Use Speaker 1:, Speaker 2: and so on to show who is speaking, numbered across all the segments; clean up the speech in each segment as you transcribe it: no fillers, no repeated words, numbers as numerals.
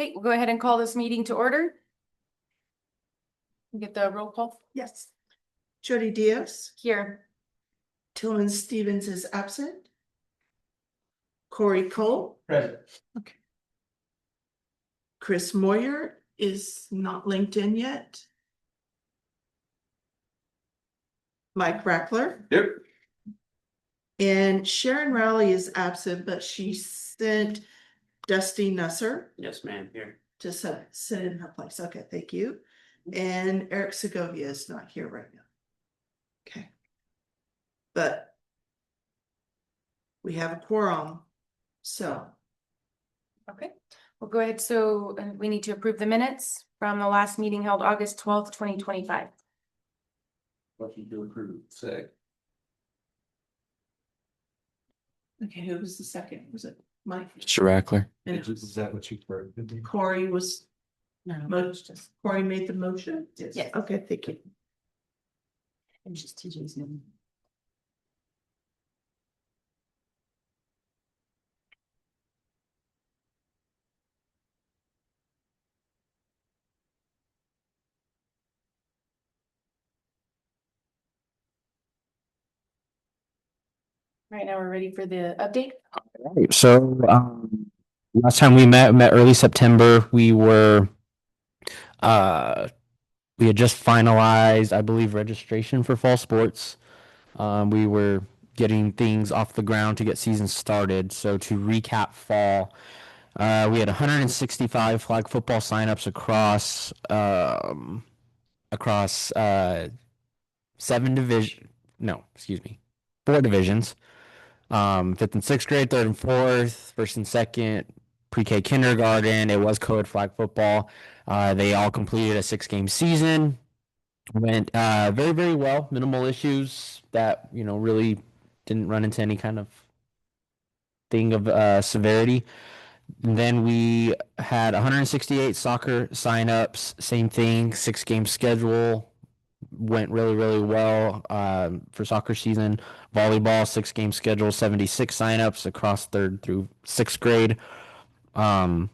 Speaker 1: Okay, we'll go ahead and call this meeting to order. Get the roll call
Speaker 2: Yes. Jody Diaz,
Speaker 1: here.
Speaker 2: Tillman Stevens is absent. Corey Cole,
Speaker 3: Present.
Speaker 2: Chris Moyer is not linked in yet. Mike Rackler.
Speaker 3: Yep.
Speaker 2: And Sharon Rowley is absent, but she sent Dusty Nusser
Speaker 3: Yes, ma'am, here.
Speaker 2: to sit in her place. Okay, thank you. And Eric Segovia is not here right now. Okay. But we have a quorum, so.
Speaker 1: Okay, we'll go ahead. So we need to approve the minutes from the last meeting held August 12th, 2025.
Speaker 3: Motion to approve. Second.
Speaker 2: Okay, who was the second? Was it Mike?
Speaker 4: Mr. Rackler.
Speaker 2: And
Speaker 3: Is that what you heard?
Speaker 2: Corey was, Corey made the motion?
Speaker 1: Yes.
Speaker 2: Okay, thank you.
Speaker 1: And just TJ's name. Right now, we're ready for the update.
Speaker 4: Right, so last time we met early September. We had just finalized, I believe, registration for fall sports. We were getting things off the ground to get season started. So to recap fall, we had 165 flag football signups across 4 divisions. 5th and 6th grade, 3rd and 4th, 1st and 2nd, pre-K kindergarten. It was co-ed flag football. They all completed a 6-game season. Went very, very well. Minimal issues that, really didn't run into any kind of thing of severity. And then we had 168 soccer signups. Same thing, 6-game schedule. Went really, really well for soccer season. Volleyball, 6-game schedule, 76 signups across 3rd through 6th grade. Fall,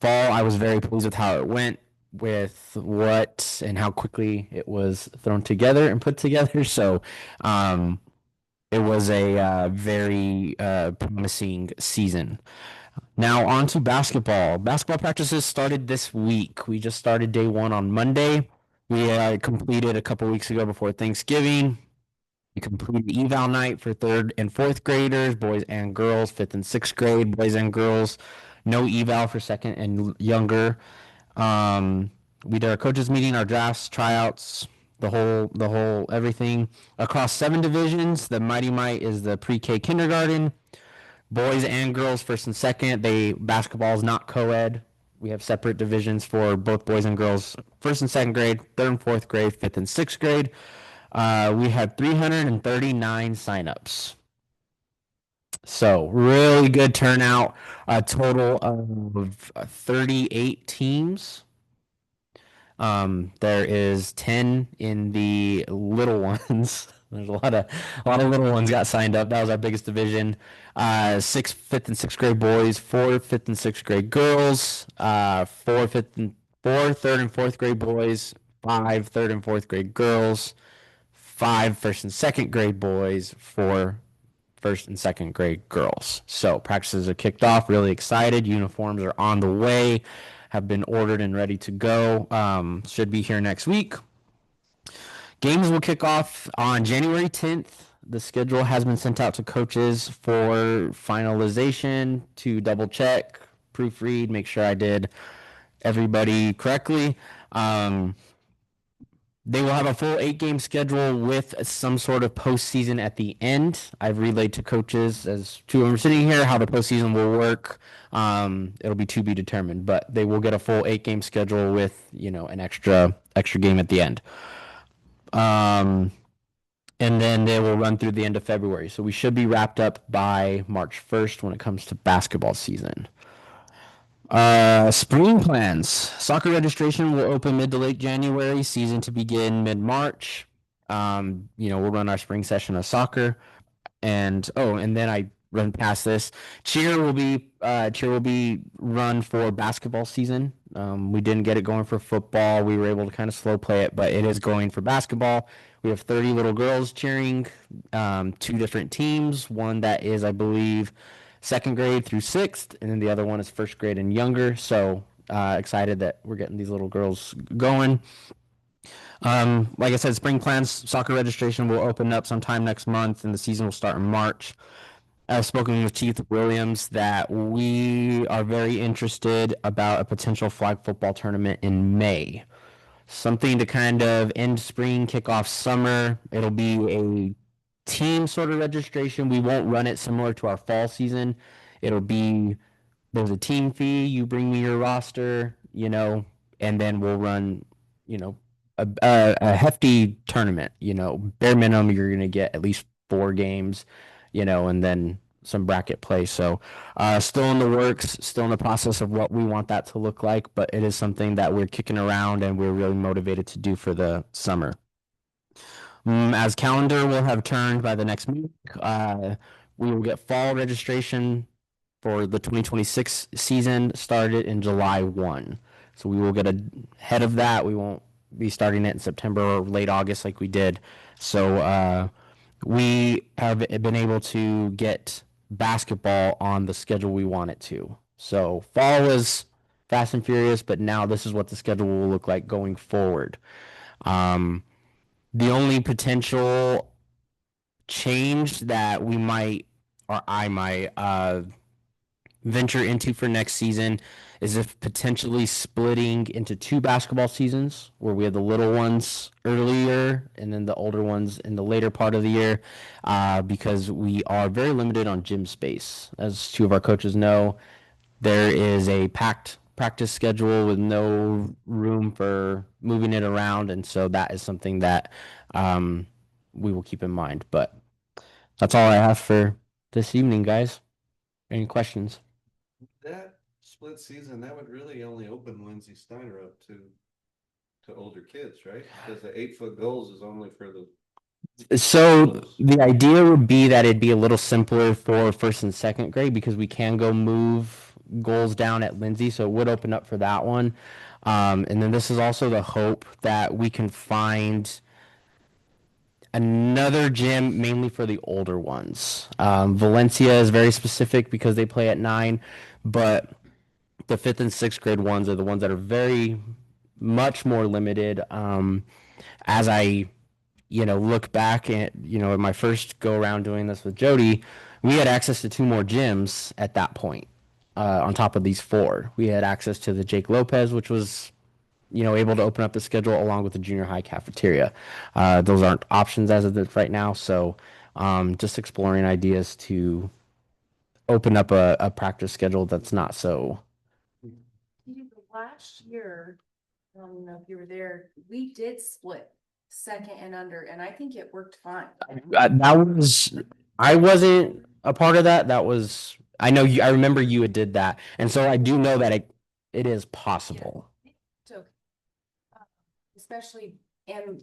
Speaker 4: I was very pleased with how it went, with what and how quickly it was thrown together and put together. So it was a very promising season. Now on to basketball. Basketball practices started this week. We just started day 1 on Monday. We completed a couple weeks ago before Thanksgiving. We completed eval night for 3rd and 4th graders, boys and girls, 5th and 6th grade, boys and girls. No eval for 2nd and younger. We did our coaches meeting, our drafts, tryouts, the whole everything across 7 divisions. The Mighty Might is the pre-K kindergarten, boys and girls, 1st and 2nd. Basketball is not co-ed. We have separate divisions for both boys and girls, 1st and 2nd grade, 3rd and 4th grade, 5th and 6th grade. We had 339 signups. So really good turnout. A total of 38 teams. There is 10 in the little ones. There's a lot of little ones got signed up. That was our biggest division. 6 5th and 6th grade boys, 4 5th and 6th grade girls, 4 3rd and 4th grade boys, 5 3rd and 4th grade girls, 5 1st and 2nd grade boys, 4 1st and 2nd grade girls. So practices are kicked off. Really excited. Uniforms are on the way. Have been ordered and ready to go. Should be here next week. Games will kick off on January 10th. The schedule has been sent out to coaches for finalization to double check, proofread, make sure I did everybody correctly. They will have a full 8-game schedule with some sort of postseason at the end. I've relayed to coaches, as 2 of them are sitting here, how the postseason will work. It'll be to be determined, but they will get a full 8-game schedule with, an extra game at the end. And then they will run through the end of February. So we should be wrapped up by March 1st when it comes to basketball season. Spring plans. Soccer registration will open mid to late January, season to begin mid-March. We'll run our spring session of soccer. And then I run past this. Cheer will be run for basketball season. We didn't get it going for football. We were able to kind of slow play it, but it is going for basketball. We have 30 little girls cheering, 2 different teams. One that is, I believe, 2nd grade through 6th, and then the other one is 1st grade and younger. So excited that we're getting these little girls going. Like I said, spring plans, soccer registration will open up sometime next month, and the season will start in March. I've spoken with Chief Williams that we are very interested about a potential flag football tournament in May. Something to kind of end spring, kick off summer. It'll be a team sort of registration. We won't run it similar to our fall season. It'll be, there's a team fee, you bring me your roster, and then we'll run, a hefty tournament, bare minimum, you're going to get at least 4 games, and then some bracket play. So still in the works, still in the process of what we want that to look like, but it is something that we're kicking around and we're really motivated to do for the summer. As calendar will have turned by the next week, we will get fall registration for the 2026 season started in July 1. So we will get ahead of that. We won't be starting it in September or late August like we did. So we have been able to get basketball on the schedule we want it to. So fall was fast and furious, but now this is what the schedule will look like going forward. The only potential change that we might, or I might, venture into for next season is if potentially splitting into 2 basketball seasons where we have the little ones earlier and then the older ones in the later part of the year, because we are very limited on gym space. As 2 of our coaches know, there is a packed practice schedule with no room for moving it around, and so that is something that we will keep in mind. But that's all I have for this evening, guys. Any questions?
Speaker 3: That split season, that would really only open Lindsay Steiner up to older kids, right? Because the 8-foot goals is only for the.
Speaker 4: So the idea would be that it'd be a little simpler for 1st and 2nd grade because we can go move goals down at Lindsay, so it would open up for that one. And then this is also the hope that we can find another gym mainly for the older ones. Valencia is very specific because they play at 9, but the 5th and 6th grade ones are the ones that are very much more limited. As I look back at, in my first go around doing this with Jody, we had access to 2 more gyms at that point. On top of these 4, we had access to the Jake Lopez, which was, able to open up the schedule along with the junior high cafeteria. Those aren't options as of right now. So just exploring ideas to open up a practice schedule that's not so.
Speaker 1: Last year, I don't know if you were there, we did split 2nd and under, and I think it worked fine.
Speaker 4: I wasn't a part of that. I know I remember you had did that. And so I do know that it is possible.
Speaker 1: So, especially and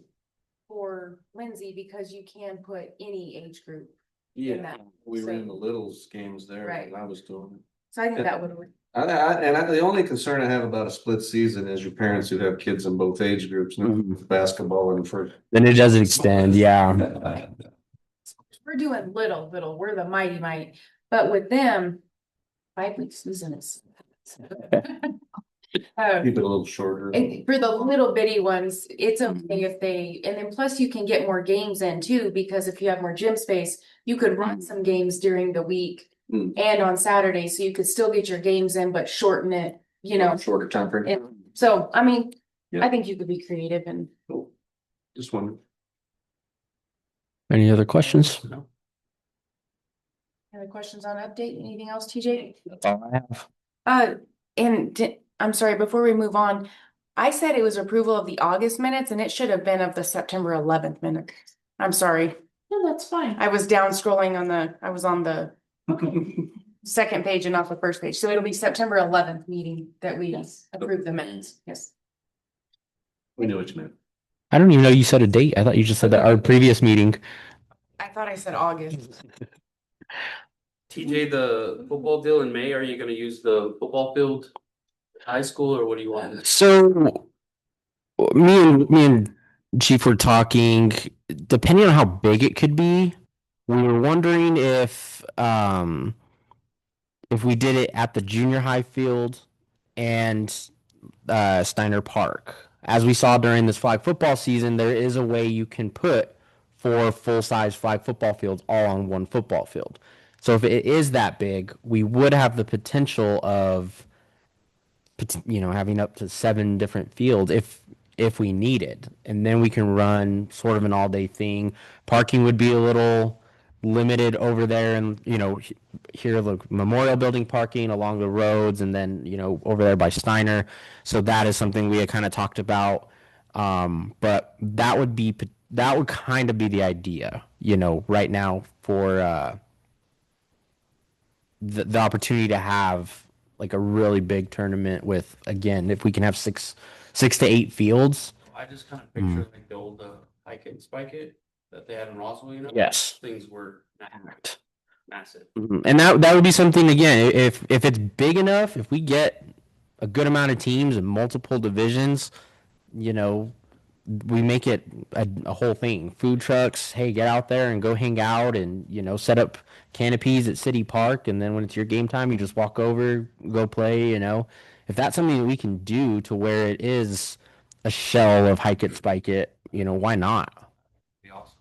Speaker 1: for Lindsay, because you can put any age group in
Speaker 3: Yeah,
Speaker 1: that.
Speaker 3: we ran
Speaker 1: So-
Speaker 3: the littles games there
Speaker 1: Right.
Speaker 3: when I was doing it.
Speaker 1: So I think that would work.
Speaker 3: The only concern I have about a split season is your parents who have kids in both age groups, basketball and for.
Speaker 4: Then it doesn't extend. Yeah.
Speaker 1: We're doing little, we're the mighty might, but with them, 5-week season is.
Speaker 3: Keep it a little shorter.
Speaker 1: And for the little bitty ones, it's okay if they, and then plus you can get more games in too, because if you have more gym space, you could run some games during the week. And on Saturday, so you could still get your games in, but shorten it,
Speaker 3: Shorter time frame.
Speaker 1: and so, I mean,
Speaker 3: Yeah.
Speaker 1: I think you could be creative and.
Speaker 3: Cool. Just one.
Speaker 4: Any other questions?
Speaker 3: No.
Speaker 1: Any questions on update? Anything else, TJ?
Speaker 4: That's all I have.
Speaker 1: I'm sorry, before we move on, I said it was approval of the August minutes and it should have been of the September 11th minute. I'm sorry.
Speaker 5: No, that's fine.
Speaker 1: I was down scrolling I was on the 2nd page and not the 1st page. So it'll be September 11th meeting that we approve the minutes. Yes.
Speaker 3: We knew what you meant.
Speaker 4: I don't even know you said a date. I thought you just said that our previous meeting.
Speaker 1: I thought I said August.
Speaker 5: TJ, the football deal in May, are you gonna use the football field at high school or what do you want?
Speaker 4: So me and Chief were talking, depending on how big it could be, we were wondering if we did it at the junior high field and Steiner Park. As we saw during this flag football season, there is a way you can put 4 full-size flag football fields all on one football field. So if it is that big, we would have the potential of having up to 7 different fields if we needed. And then we can run sort of an all-day thing. Parking would be a little limited over there, and here the Memorial Building parking along the roads, and then over there by Steiner. So that is something we had kind of talked about. But that would kind of be the idea, right now for the opportunity to have like a really big tournament with, again, if we can have six to 8 fields.
Speaker 5: I just kind of picture like the old hike it and spike it that they had in Roswell,
Speaker 4: Yes.
Speaker 5: Things were massive.
Speaker 4: And that would be something, again, if it's big enough, if we get a good amount of teams and multiple divisions, we make it a whole thing. Food trucks, hey, get out there and go hang out and, set up canopies at City Park. And then when it's your game time, you just walk over, go play, If that's something that we can do to where it is a shell of hike it, spike it, why not?
Speaker 5: Be awesome.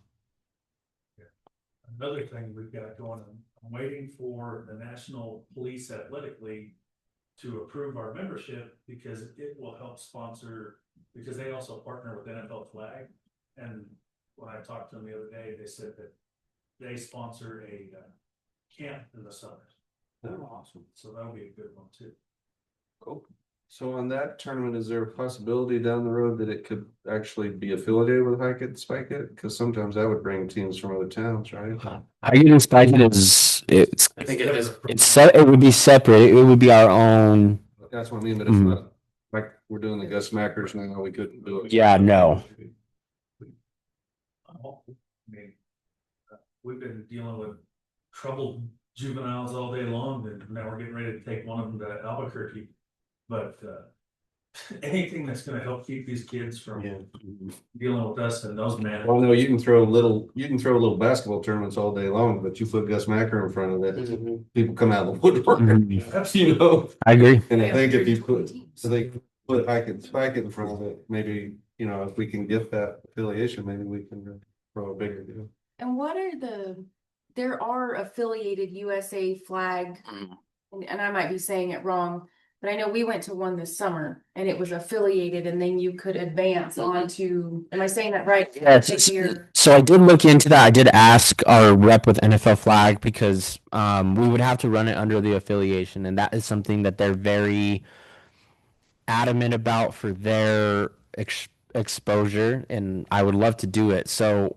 Speaker 6: Another thing we've got going, I'm waiting for the National Police Athletic League to approve our membership because it will help sponsor, because they also partner with NFL Flag. And when I talked to them the other day, they said that they sponsor a camp in the summers.
Speaker 3: Oh, awesome.
Speaker 6: So that'll be a good one too.
Speaker 3: Cool. So on that tournament, is there a possibility down the road that it could actually be affiliated with Hike It, Spike It? Because sometimes that would bring teams from other towns, right?
Speaker 4: Hike it and spike it it's
Speaker 5: I think it is.
Speaker 4: it would be separate. It would be our own.
Speaker 3: That's what I mean, but it's not like we're doing the Gus Mackers now, we couldn't do it.
Speaker 4: Yeah, no.
Speaker 6: I mean, we've been dealing with troubled juveniles all day long, and now we're getting ready to take one of them to Albuquerque. But anything that's gonna help keep these kids from dealing with us and those men.
Speaker 3: Well, no, you can throw little basketball tournaments all day long, but you put Gus Macker in front of it, people come out of the woodwork,
Speaker 4: I agree.
Speaker 3: And I think if you put Hike It, Spike It in front of it, maybe, if we can get that affiliation, maybe we can throw a bigger deal.
Speaker 1: And what are there are affiliated USA flag, and I might be saying it wrong, but I know we went to one this summer and it was affiliated and then you could advance on to, am I saying that right?
Speaker 4: Yes. So I did look into that. I did ask our rep with NFL Flag because we would have to run it under the affiliation, and that is something that they're very adamant about for their exposure, and I would love to do it. So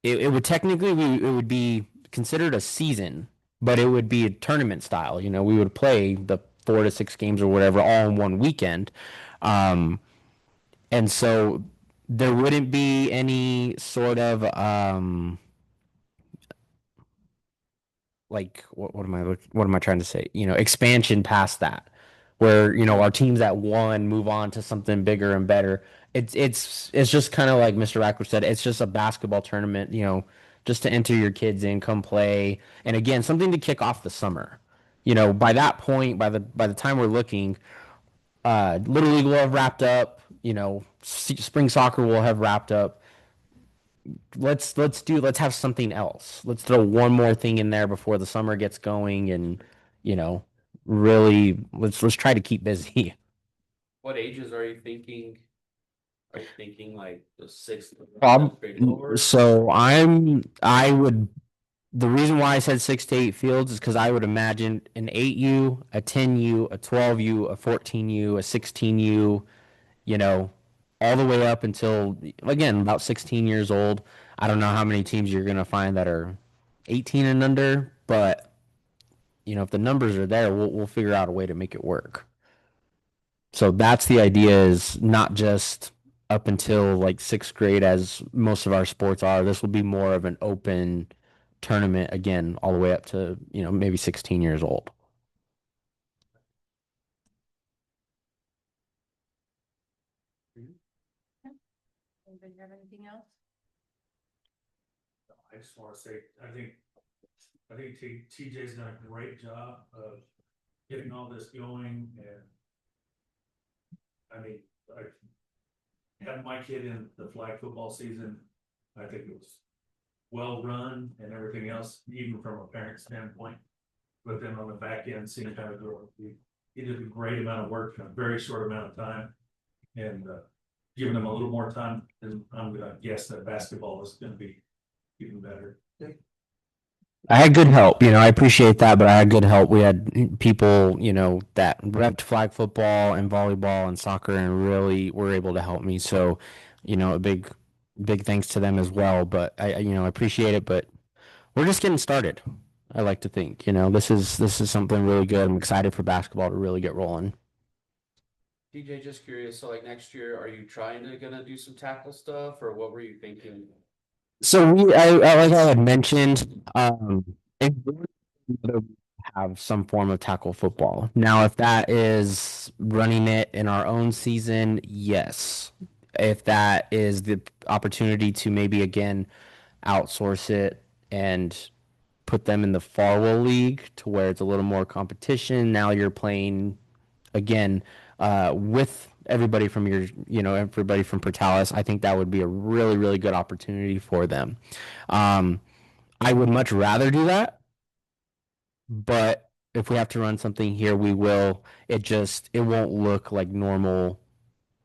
Speaker 4: it would technically it would be considered a season, but it would be a tournament style. We would play the 4 to 6 games or whatever all in one weekend. And so there wouldn't be any sort of like what am I trying to say? Expansion past that, where our teams that won move on to something bigger and better. It's just kind of like Mr. Rackler said. It's just a basketball tournament, just to enter your kids in, come play, and again, something to kick off the summer. By that point, by the time we're looking, Little League will have wrapped up. Spring soccer will have wrapped up. Let's have something else. Let's throw one more thing in there before the summer gets going, and really let's try to keep busy.
Speaker 5: What ages are you thinking? Are you thinking like the 6th grade?
Speaker 4: So the reason why I said 6 to 8 fields is because I would imagine an 8U, a 10U, a 12U, a 14U, a 16U, all the way up until, again, about 16 years old. I don't know how many teams you're going to find that are 18 and under, but, if the numbers are there, we'll figure out a way to make it work. So that's the idea, is not just up until like 6th grade as most of our sports are. This will be more of an open tournament again, all the way up to, maybe 16 years old.
Speaker 1: Anybody have anything else?
Speaker 6: I just wanna say, I think TJ's done a great job of getting all this going and. I mean, I had my kid in the flag football season. I think it was well run and everything else, even from a parent standpoint. But then on the back end, seeing how to go, he did a great amount of work in a very short amount of time. And giving them a little more time, and I'm gonna guess that basketball is gonna be even better.
Speaker 4: I had good help, I appreciate that, but I had good help. We had people, that repped flag football and volleyball and soccer and really were able to help me. So, a big thanks to them as well. But I appreciate it, but we're just getting started. I like to think, this is something really good. I'm excited for basketball to really get rolling.
Speaker 5: DJ, just curious, so like next year, are you gonna do some tackle stuff, or what were you thinking?
Speaker 4: So like I had mentioned, if we're have some form of tackle football. Now, if that is running it in our own season, yes. If that is the opportunity to maybe again outsource it and put them in the Farwell League to where it's a little more competition. Now you're playing again with everybody from everybody from Portales. I think that would be a really, really good opportunity for them. I would much rather do that, but if we have to run something here, we will. It won't look like normal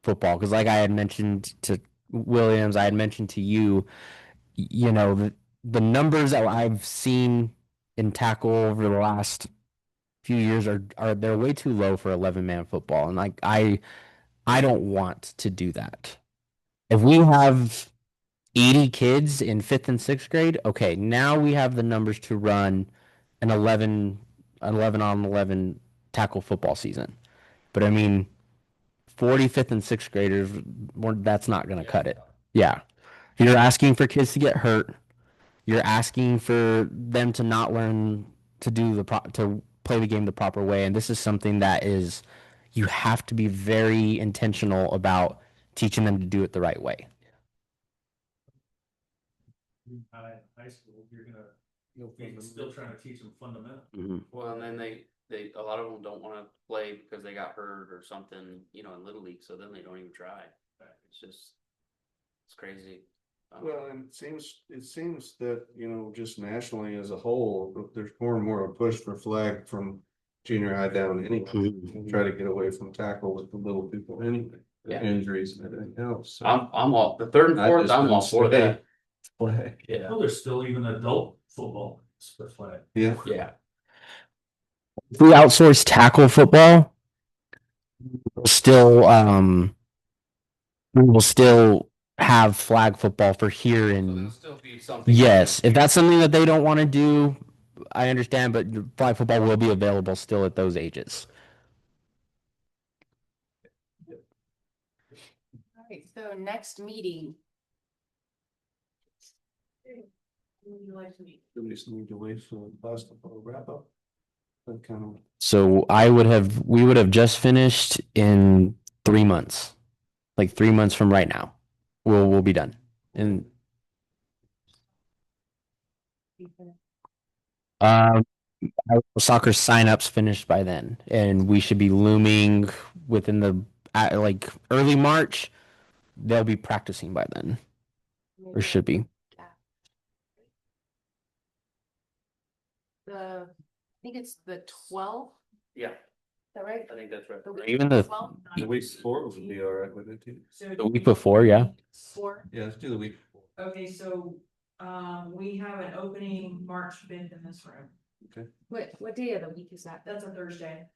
Speaker 4: football because, like I had mentioned to Williams, I had mentioned to you, the numbers that I've seen in tackle over the last few years are they're way too low for 11-man football, and like I don't want to do that. If we have 80 kids in 5th and 6th grade, okay, now we have the numbers to run an 11 on 11 tackle football season. But I mean, 45th and 6th graders, that's not going to cut it. Yeah. You're asking for kids to get hurt. You're asking for them to not learn to to play the game the proper way. And this is something that you have to be very intentional about teaching them to do it the right way.
Speaker 6: High school, you're still trying to teach them fundamentals.
Speaker 5: Well, and then they a lot of them don't wanna play because they got hurt or something, in Little League, so then they don't even try. It's crazy.
Speaker 3: Well, and it seems that, just nationally as a whole, there's more and more a push for flag from junior high down anyway. Try to get away from tackle with the little people anyway,
Speaker 5: Yeah.
Speaker 3: injuries and everything else. So
Speaker 5: I'm all, the third and
Speaker 3: I
Speaker 5: fourth,
Speaker 3: just
Speaker 5: I'm all
Speaker 3: don't
Speaker 5: for
Speaker 3: say
Speaker 5: that.
Speaker 3: flag.
Speaker 5: Yeah.
Speaker 6: Well, there's still even adult football for flag.
Speaker 3: Yeah.
Speaker 5: Yeah.
Speaker 4: If we outsource tackle football, we will still have flag football for here
Speaker 5: So
Speaker 4: in
Speaker 5: there'll still be something.
Speaker 4: yes. If that's something that they don't want to do, I understand, but flag football will be available still at those ages.
Speaker 1: All right, so next meeting.
Speaker 3: Do we just need to wait for the basketball wrap up? That kind of.
Speaker 4: So we would have just finished in 3 months, like 3 months from right now. We'll be done. And soccer signups finished by then, and we should be looming within the like early March. They'll be practicing by then, or should be.
Speaker 1: I think it's the 12th,
Speaker 5: Yeah,
Speaker 1: is that right?
Speaker 5: I think that's right.
Speaker 1: The week
Speaker 4: Even the-
Speaker 1: 12th?
Speaker 3: The week before would be all right with it too.
Speaker 4: The week before, yeah.
Speaker 3: Yeah, let's do the week before.
Speaker 7: Okay, so, we have an opening March 5th in this room.
Speaker 1: What day of the week is that?
Speaker 7: That's a Thursday.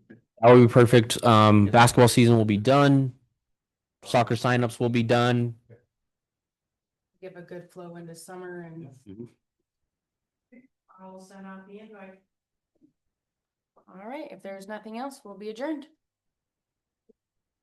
Speaker 4: That would be perfect. Basketball season will be done. Soccer signups will be done.
Speaker 1: Give a good flow into summer and.
Speaker 7: I'll send out the invite.
Speaker 1: All right, if there's nothing else, we'll be adjourned.